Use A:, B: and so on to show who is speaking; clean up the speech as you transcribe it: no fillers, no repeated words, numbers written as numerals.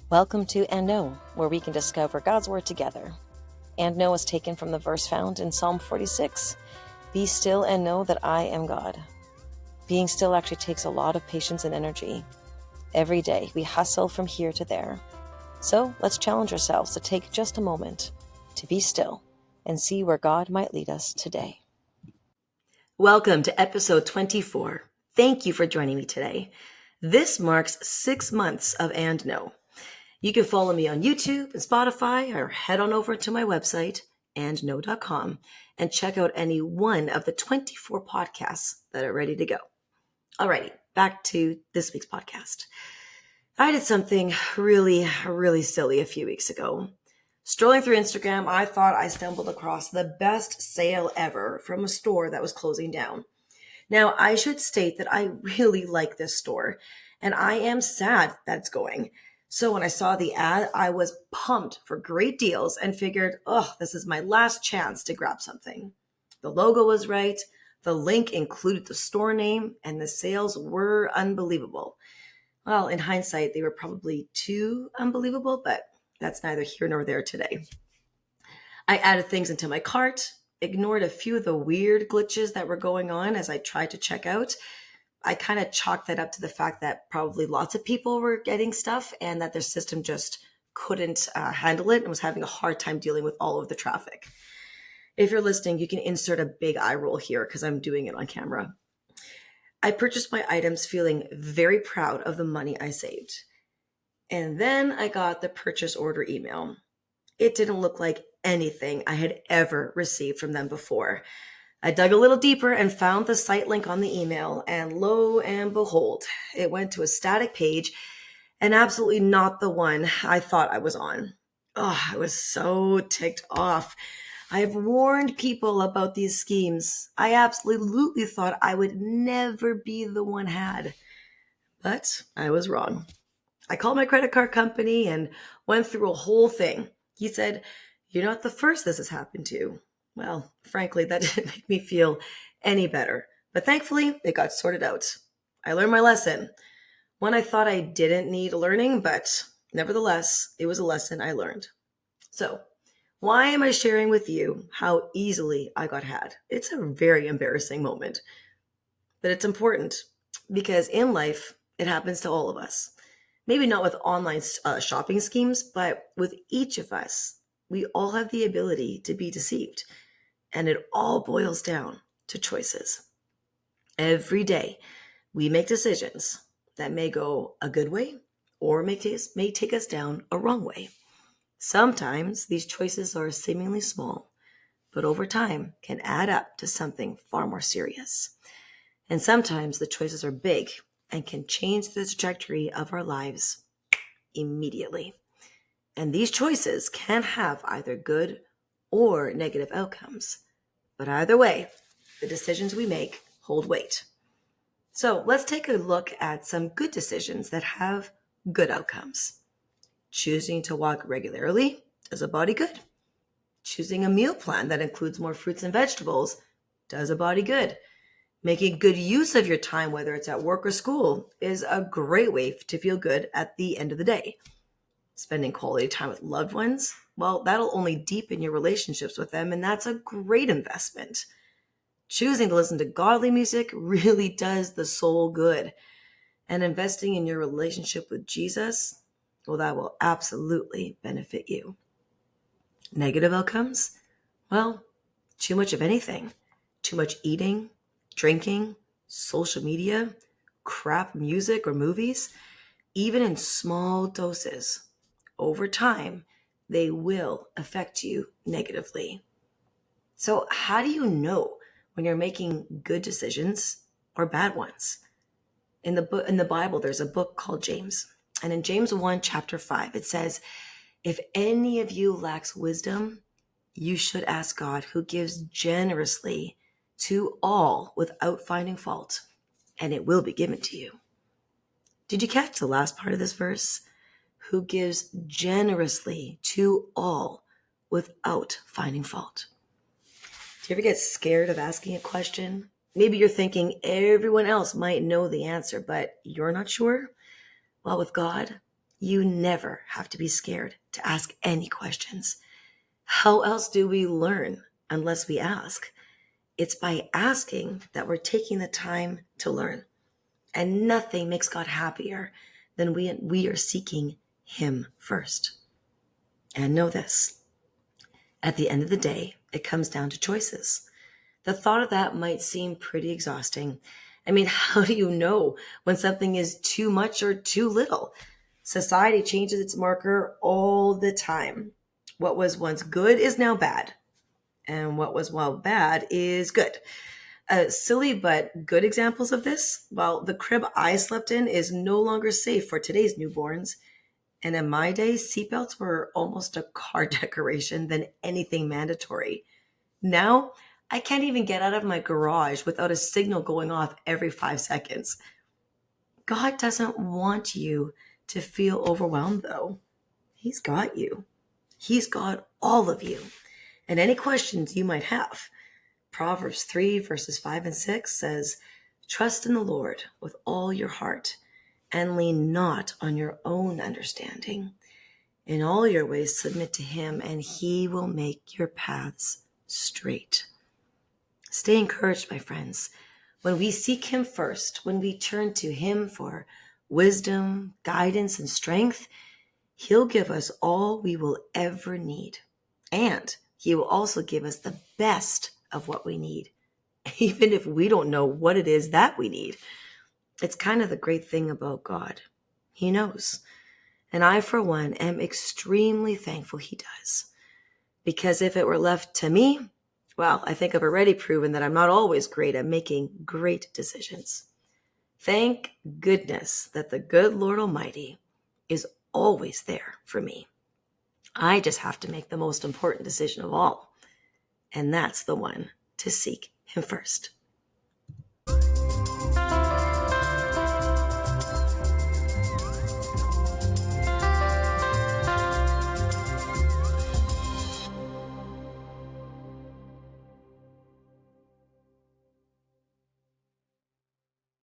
A: Welcome to And Know, where we can discover God's Word together. And Know is taken from the verse found in Psalm 46. Be still and know that I am God. Being still actually takes a lot of patience and energy. Every day, we hustle from here to there. So let's challenge ourselves to take just a moment to be still and see where God might lead us today.
B: Welcome to episode 24. Thank you for joining me today. This marks 6 months of And Know. You can follow me on YouTube and Spotify or head on over to my website, andknow.com, and check out any one of the 24 podcasts that are ready to go. Alrighty, back to this week's podcast. I did something really silly a few weeks ago. Strolling through Instagram, I thought I stumbled across the best sale ever from a store that was closing down. Now, I should state that I really like this store, and I am sad that it's going. So when I saw the ad, I was pumped for great deals and figured, this is my last chance to grab something. The logo was right, the link included the store name, and the sales were unbelievable. Well, in hindsight, they were probably too unbelievable, but that's neither here nor there today. I added things into my cart, ignored a few of the weird glitches that were going on as I tried to check out. I kind of chalked that up to the fact that probably lots of people were getting stuff and that their system just couldn't handle it and was having a hard time dealing with all of the traffic. If you're listening, you can insert a big eye roll here because I'm doing it on camera. I purchased my items feeling very proud of the money I saved. And then I got the purchase order email. It didn't look like anything I had ever received from them before. I dug a little deeper and found the site link on the email, and lo and behold, it went to a static page and absolutely not the one I thought I was on. I was so ticked off. I have warned people about these schemes. I absolutely thought I would never be the one had. But I was wrong. I called my credit card company and went through a whole thing. He said, "You're not the first this has happened to." Well, frankly, that didn't make me feel any better. But thankfully, it got sorted out. I learned my lesson. One I thought I didn't need learning, but nevertheless, it was a lesson I learned. So, why am I sharing with you how easily I got had? It's a very embarrassing moment. But it's important because in life, it happens to all of us. Maybe not with online shopping schemes, but with each of us, we all have the ability to be deceived. And it all boils down to choices. Every day, we make decisions that may go a good way or may take us down a wrong way. Sometimes these choices are seemingly small, but over time can add up to something far more serious. And sometimes the choices are big and can change the trajectory of our lives immediately. And these choices can have either good or negative outcomes. But either way, the decisions we make hold weight. So let's take a look at some good decisions that have good outcomes. Choosing to walk regularly does a body good. Choosing a meal plan that includes more fruits and vegetables does a body good. Making good use of your time, whether it's at work or school, is a great way to feel good at the end of the day. Spending quality time with loved ones, well, that'll only deepen your relationships with them, and that's a great investment. Choosing to listen to godly music really does the soul good. And investing in your relationship with Jesus, well, that will absolutely benefit you. Negative outcomes? Well, too much of anything. Too much eating, drinking, social media, crap music or movies, even in small doses. Over time, they will affect you negatively. So how do you know when you're making good decisions or bad ones? In the Bible, there's a book called James. And in James 1, chapter 5, it says, "If any of you lacks wisdom, you should ask God, who gives generously to all without finding fault, and it will be given to you." Did you catch the last part of this verse? Who gives generously to all without finding fault. Do you ever get scared of asking a question? Maybe you're thinking everyone else might know the answer, but you're not sure? Well, with God, You never have to be scared to ask any questions. How else do we learn unless we ask? It's by asking that we're taking the time to learn. And nothing makes God happier than we are seeking Him first. And know this, at the end of the day, it comes down to choices. The thought of that might seem pretty exhausting. I mean, how do you know when something is too much or too little? Society changes its marker all the time. What was once good is now bad. And what was once bad is good. Silly but good examples of this. Well, the crib I slept in is no longer safe for today's newborns. And in my day, seatbelts were almost a car decoration than anything mandatory. Now, I can't even get out of my garage without a signal going off every 5 seconds. God doesn't want you to feel overwhelmed, though. He's got you. He's got all of you. And any questions you might have. Proverbs 3 verses 5 and 6 says, "Trust in the Lord with all your heart and lean not on your own understanding. In all your ways submit to Him, and He will make your paths straight." Stay encouraged, my friends. When we seek Him first, when we turn to Him for wisdom, guidance, and strength, He'll give us all we will ever need. And He will also give us the best of what we need, even if we don't know what it is that we need. It's kind of the great thing about God. He knows. And I, for one, am extremely thankful He does. Because if it were left to me, well, I think I've already proven that I'm not always great at making great decisions. Thank goodness that the good Lord Almighty is always there for me. I just have to make the most important decision of all. And that's the one to seek Him first.